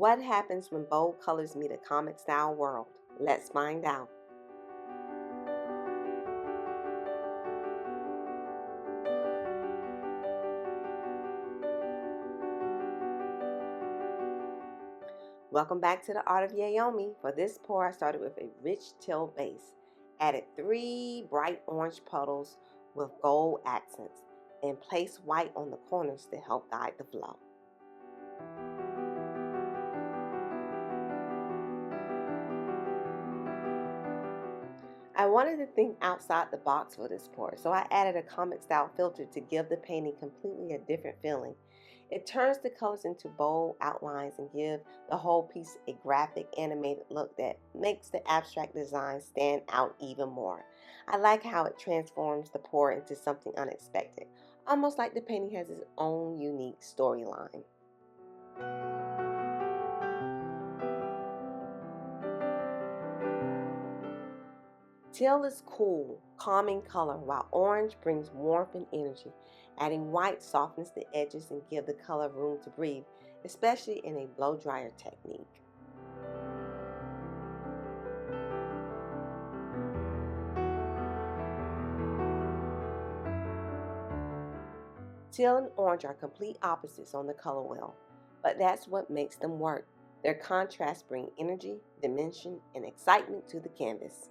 What happens when bold colors meet a comic style world? Let's find out. Welcome back to the Art of Yaomi. For this pour, I started with a rich teal base, added 3 bright orange puddles with gold accents, and placed white on the corners to help guide the flow. I wanted to think outside the box for this pour, so I added a comic style filter to give the painting completely a different feeling. It turns the colors into bold outlines and give the whole piece a graphic animated look that makes the abstract design stand out even more. I like how it transforms the pour into something unexpected, almost like the painting has its own unique storyline. Teal is cool, calming color, while orange brings warmth and energy. Adding white softens the edges and give the color room to breathe, especially in a blow dryer technique. Teal and orange are complete opposites on the color wheel, but that's what makes them work. Their contrasts bring energy, dimension, and excitement to the canvas.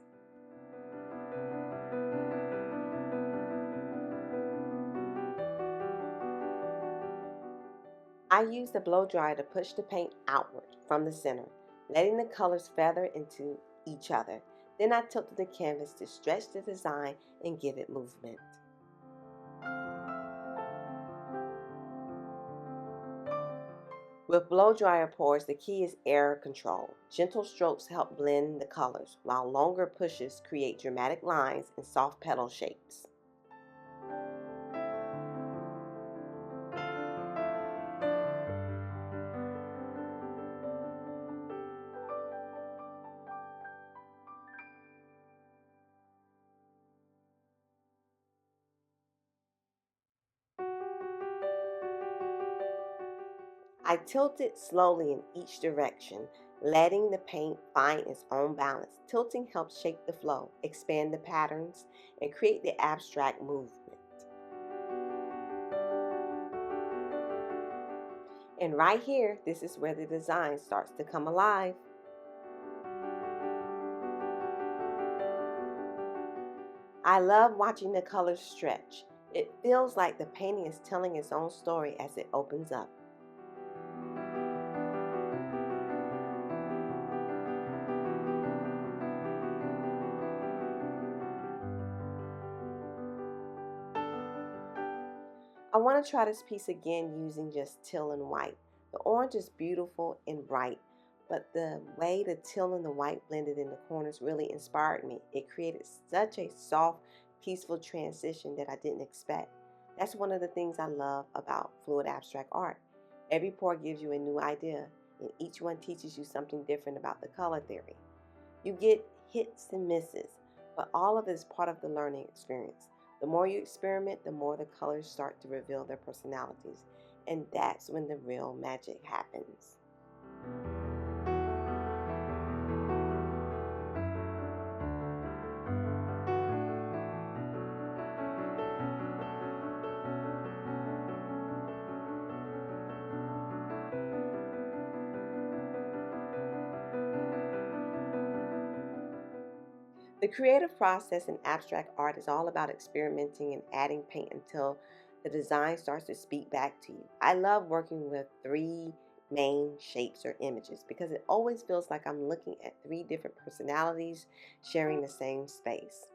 I use the blow dryer to push the paint outward from the center, letting the colors feather into each other. Then I tilted the canvas to stretch the design and give it movement. With blow dryer pours, the key is air control. Gentle strokes help blend the colors, while longer pushes create dramatic lines and soft petal shapes. I tilt it slowly in each direction, letting the paint find its own balance. Tilting helps shape the flow, expand the patterns, and create the abstract movement. And right here, this is where the design starts to come alive. I love watching the colors stretch. It feels like the painting is telling its own story as it opens up. I want to try this piece again using just teal and white. The orange is beautiful and bright, but the way the teal and the white blended in the corners really inspired me. It created such a soft, peaceful transition that I didn't expect. That's one of the things I love about fluid abstract art. Every pour gives you a new idea, and each one teaches you something different about the color theory. You get hits and misses, but all of it is part of the learning experience. The more you experiment, the more the colors start to reveal their personalities, and that's when the real magic happens. The creative process in abstract art is all about experimenting and adding paint until the design starts to speak back to you. I love working with 3 main shapes or images because it always feels like I'm looking at 3 different personalities sharing the same space.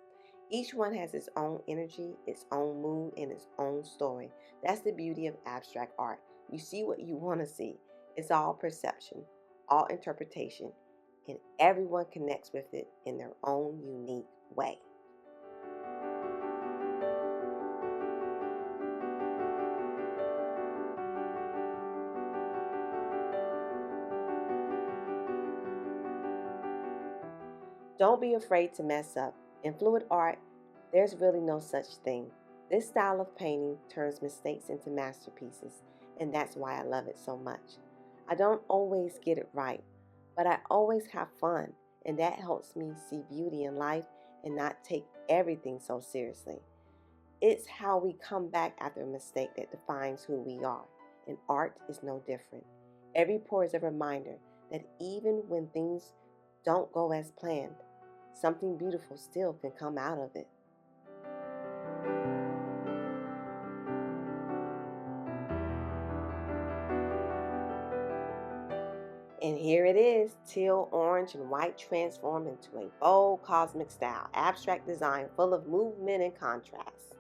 Each one has its own energy, its own mood, and its own story. That's the beauty of abstract art. You see what you want to see. It's all perception, all interpretation, and everyone connects with it in their own unique way. Don't be afraid to mess up. In fluid art, there's really no such thing. This style of painting turns mistakes into masterpieces, and that's why I love it so much. I don't always get it right, but I always have fun, and that helps me see beauty in life and not take everything so seriously. It's how we come back after a mistake that defines who we are, and art is no different. Every pour is a reminder that even when things don't go as planned, something beautiful still can come out of it. And here it is, teal, orange, and white transform into a bold cosmic style, abstract design full of movement and contrast.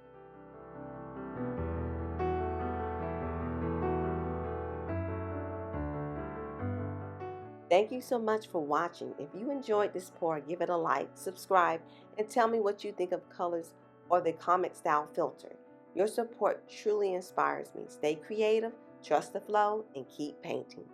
Thank you so much for watching. If you enjoyed this pour, give it a like, subscribe, and tell me what you think of colors or the comic style filter. Your support truly inspires me. Stay creative, trust the flow, and keep painting.